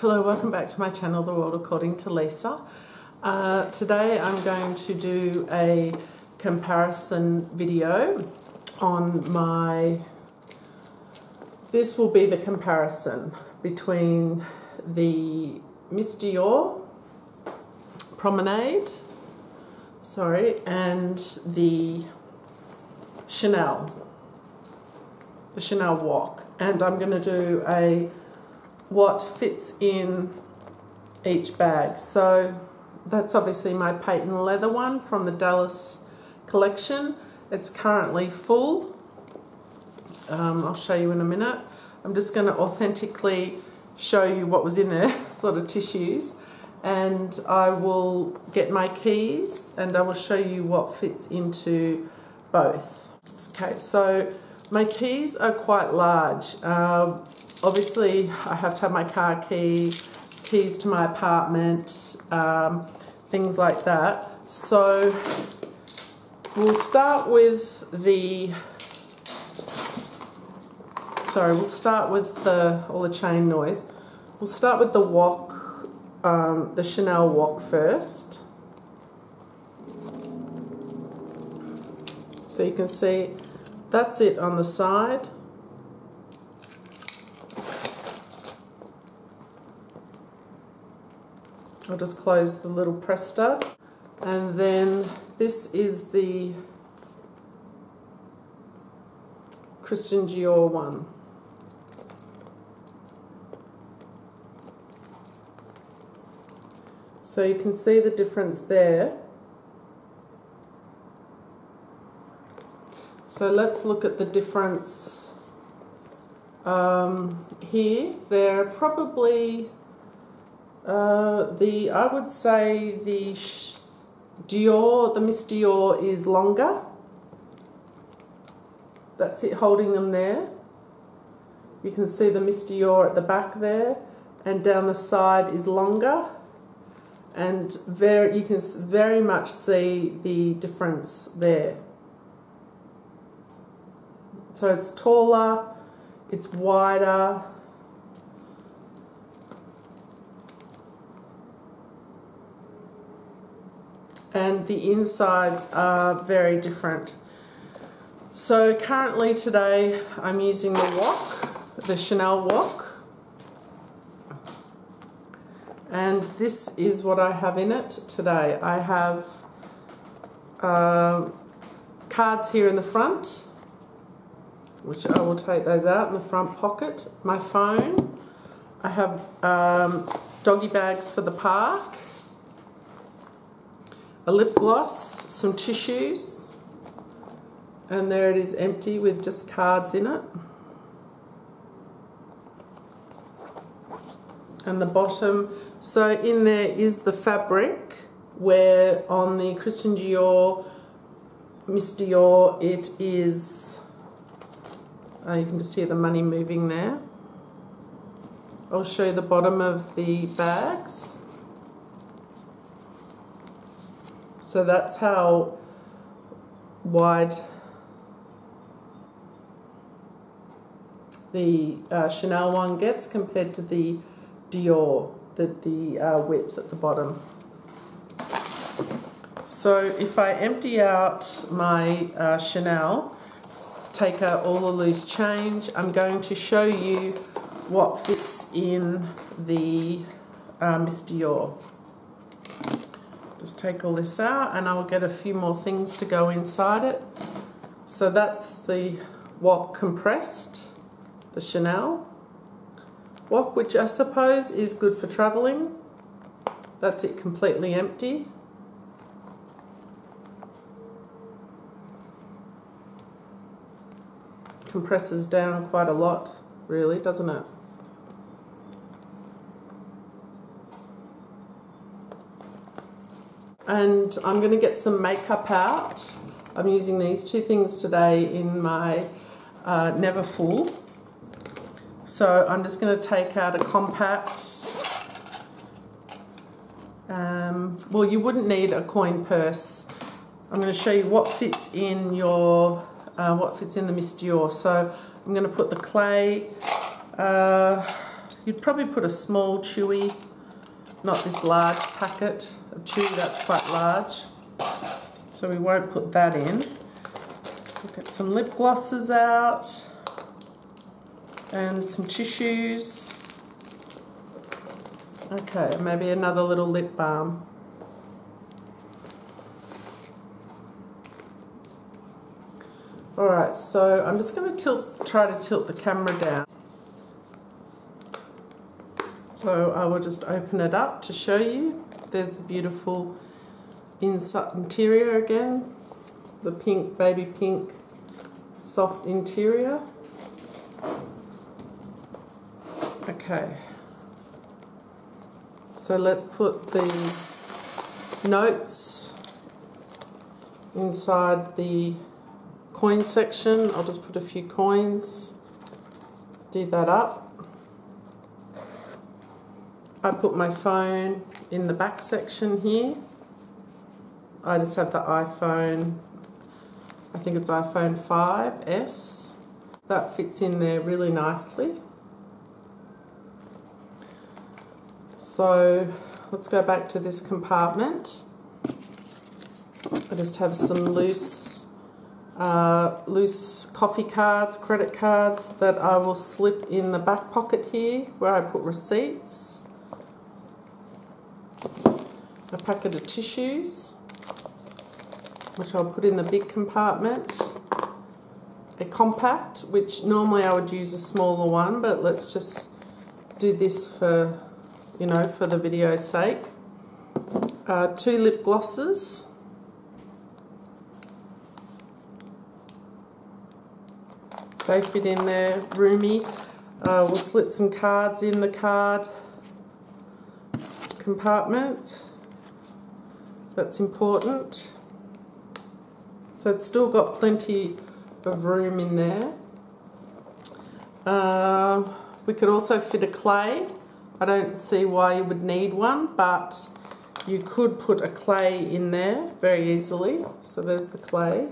Hello, welcome back to my channel, The World According to Lisa. Today I'm going to do a comparison video on this will be the comparison between the Miss Dior Promenade, and the Chanel WOC. And I'm going to do what fits in each bag. So that's obviously my patent leather one from the Dallas collection. It's currently full. I'll show you in a minute. I'm just going to authentically show you what was in there, sort of tissues, and I will get my keys and I will show you what fits into both. Okay, so my keys are quite large. Obviously, I have to have my car keys to my apartment, things like that. So we'll start with all the chain noise. We'll start with the WOC, the Chanel WOC first. So you can see that's it on the side. I'll just close the little press stud, and then this is the Christian Dior one. So you can see the difference there. So let's look at the difference here. They're probably I would say the Miss Dior is longer. That's it holding them there. You can see the Miss Dior at the back there, and down the side is longer. And you can very much see the difference there. So it's taller, it's wider. And the insides are very different. So currently today I'm using the WOC, the Chanel WOC. And this is what I have in it today. I have cards here in the front, which I will take those out in the front pocket. My phone. I have doggy bags for the park. A lip gloss, some tissues, and there it is empty with just cards in it. And the bottom, so in there is the fabric, where on the Christian Dior, Miss Dior, it is, you can just hear the money moving there. I'll show you the bottom of the bags. So that's how wide the Chanel one gets compared to the Dior, the width at the bottom. So if I empty out my Chanel, take out all the loose change, I'm going to show you what fits in the Miss Dior. Just take all this out and I'll get a few more things to go inside it. So that's the WOC compressed, the Chanel WOC, which I suppose is good for travelling. That's it completely empty. Compresses down quite a lot, really, doesn't it? And I'm going to get some makeup out. I'm using these two things today in my Never Full. So I'm just going to take out a compact. Well, you wouldn't need a coin purse. I'm going to show you what fits in the Miss Dior. So I'm going to put the clay You'd probably put a small chewy, not this large packet of chewy, that's quite large. So we won't put that in. We'll get some lip glosses out and some tissues. Okay, maybe another little lip balm. Alright, so I'm just going to try to tilt the camera down. So I will just open it up to show you. There's the beautiful interior again. The pink, baby pink, soft interior. Okay. So let's put the notes inside the coin section. I'll just put a few coins, do that up. I put my phone in the back section here. I just have the iPhone, I think it's iPhone 5S. That fits in there really nicely. So let's go back to this compartment. I just have some loose coffee cards, credit cards that I will slip in the back pocket here where I put receipts. A packet of tissues, which I'll put in the big compartment. A compact, which normally I would use a smaller one, but let's just do this for, you know, for the video's sake. 2 lip glosses. They fit in there, roomy. We'll slip some cards in the card compartment. That's important. So it's still got plenty of room in there. We could also fit a clay. I don't see why you would need one, but you could put a clay in there very easily. So there's the clay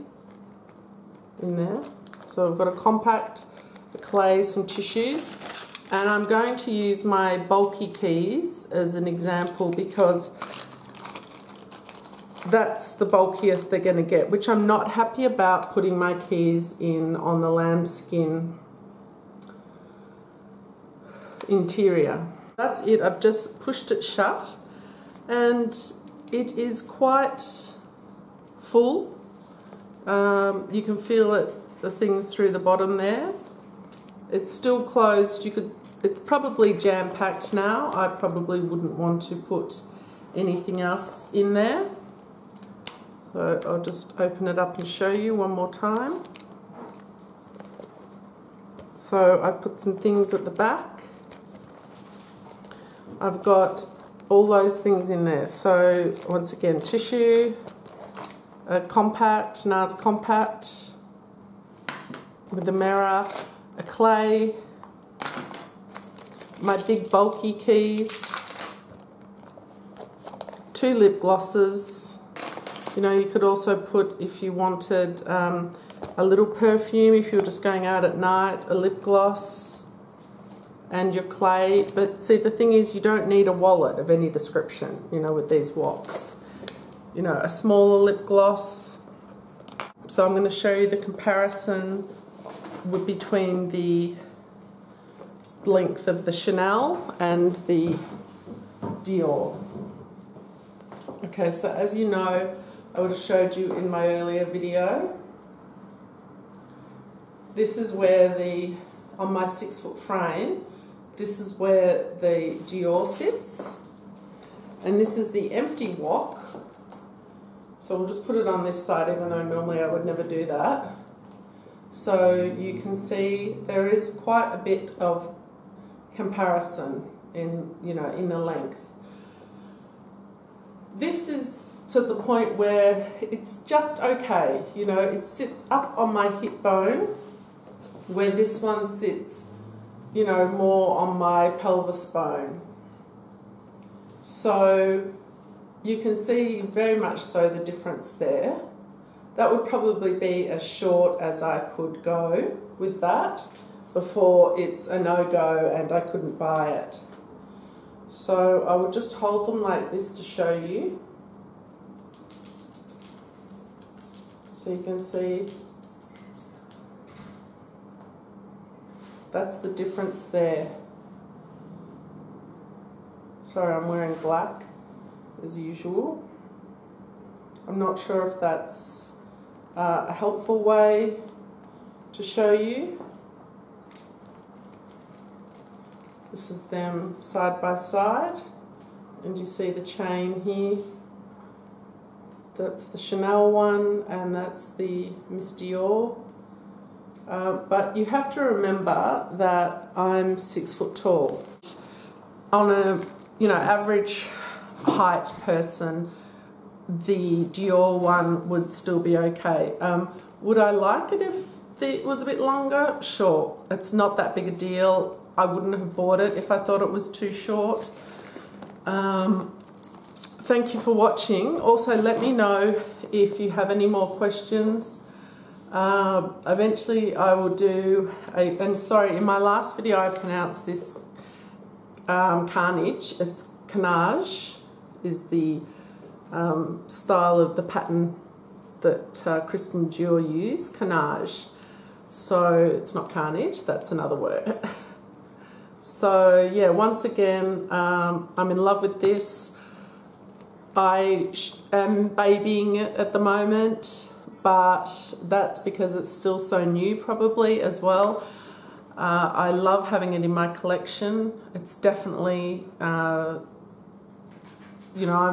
in there. So I've got a compact, a clay, some tissues, and I'm going to use my bulky keys as an example because that's the bulkiest they're going to get, which I'm not happy about putting my keys in on the lambskin interior. That's it. I've just pushed it shut and it is quite full. You can feel it, the things through the bottom there. It's still closed. It's probably jam-packed now. I probably wouldn't want to put anything else in there. So I'll just open it up and show you one more time. So I put some things at the back. I've got all those things in there. So once again, tissue, a compact, NARS compact with a mirror, a clay, my big bulky keys, 2 lip glosses. You know, you could also put, if you wanted, a little perfume, if you were just going out at night, a lip gloss, and your clay. But see, the thing is, you don't need a wallet of any description, you know, with these WOCs. You know, a smaller lip gloss. So I'm going to show you the comparison between the length of the Chanel and the Dior. Okay, so as you know, I would have showed you in my earlier video. This is where on my 6-foot frame, this is where the Dior sits. And this is the empty WOC. So we'll just put it on this side, even though normally I would never do that. So you can see there is quite a bit of comparison in, you know, in the length. This is to the point where it's just okay, you know, it sits up on my hip bone, where this one sits, you know, more on my pelvis bone. So you can see very much so the difference there. That would probably be as short as I could go with that. before it's a no-go and I couldn't buy it. So I will just hold them like this to show you. So you can see that's the difference there. Sorry, I'm wearing black as usual. I'm not sure if that's a helpful way to show you. This is them side by side, and you see the chain here. That's the Chanel one, and that's the Miss Dior. But you have to remember that I'm 6 foot tall. On a average height person, the Dior one would still be okay. Would I like it if it was a bit longer? Sure, it's not that big a deal. I wouldn't have bought it if I thought it was too short. Thank you for watching. Also, let me know if you have any more questions. Eventually I will do and sorry, in my last video I pronounced this carnage. It's canage is the style of the pattern that Christian Dior use, canage. So it's not carnage, that's another word. So yeah, once again, I'm in love with this. I am babying it at the moment, but that's because it's still so new probably as well. I love having it in my collection. It's definitely, I'm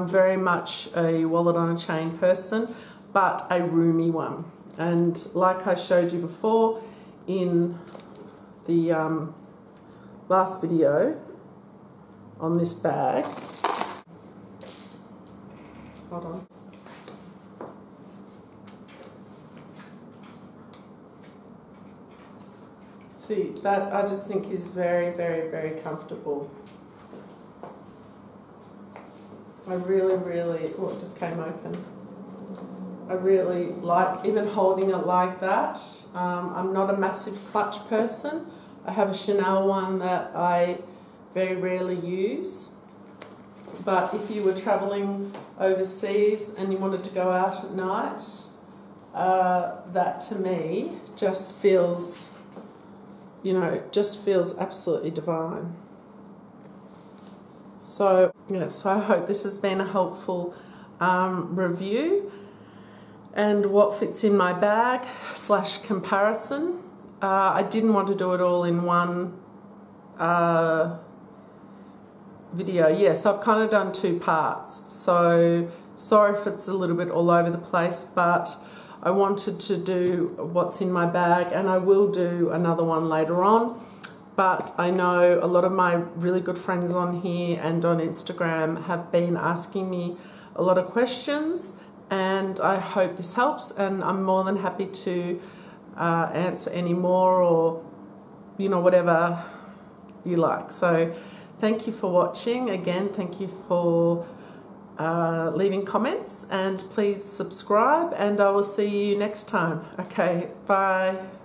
very much a wallet on a chain person, but a roomy one. And like I showed you before in the last video on this bag, hold on. See, that I just think is very, very, very comfortable. I really, oh, it just came open. I really like even holding it like that. I'm not a massive clutch person. I have a Chanel one that I very rarely use. But if you were traveling overseas and you wanted to go out at night, that to me just feels, just feels absolutely divine. So, so I hope this has been a helpful review and what fits in my bag / comparison. I didn't want to do it all in one video. Yes, I've kind of done 2 parts. So sorry if it's a little bit all over the place, but I wanted to do what's in my bag, and I will do another one later on. But I know a lot of my really good friends on here and on Instagram have been asking me a lot of questions, and I hope this helps, and I'm more than happy to answer any more, or whatever you like. So thank you for watching. Again, thank you for leaving comments, and please subscribe, and I will see you next time. Okay, bye.